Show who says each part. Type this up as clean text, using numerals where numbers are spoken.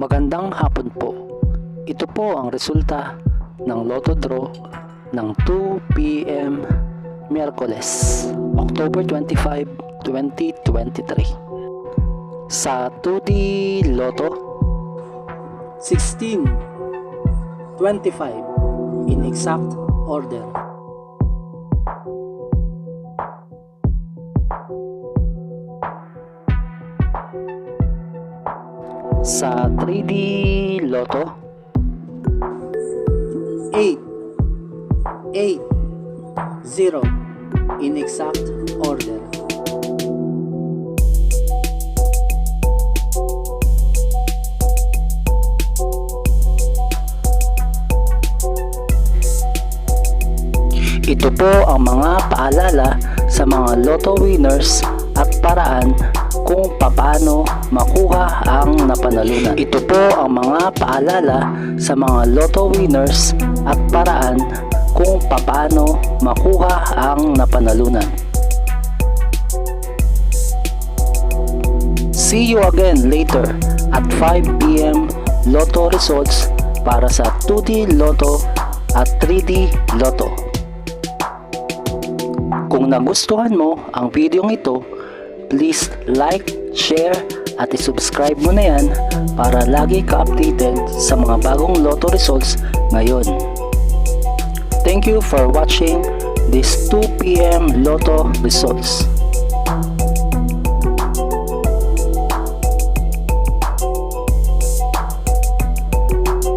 Speaker 1: Magandang hapon po. Ito po ang resulta ng Lotto Draw ng 2 p.m. Miyerkules, October 25, 2023. Sa 2D Lotto, 16, 25 in exact order. Sa 3D Lotto, 8, 8, 0 in exact order. Ito po ang mga paalala sa mga Lotto winners at paraan kung paano makuha ang napanalunan. Ito po ang mga paalala sa mga Lotto winners at paraan kung paano makuha ang napanalunan. See you again later at 5 p.m. Lotto results para sa 2D Lotto at 3D Lotto. Kung nagustuhan mo ang video ito, please like, share at i-subscribe mo na yan para lagi ka updated sa mga bagong Lotto results ngayon. Thank you for watching this 2 p.m. Lotto results.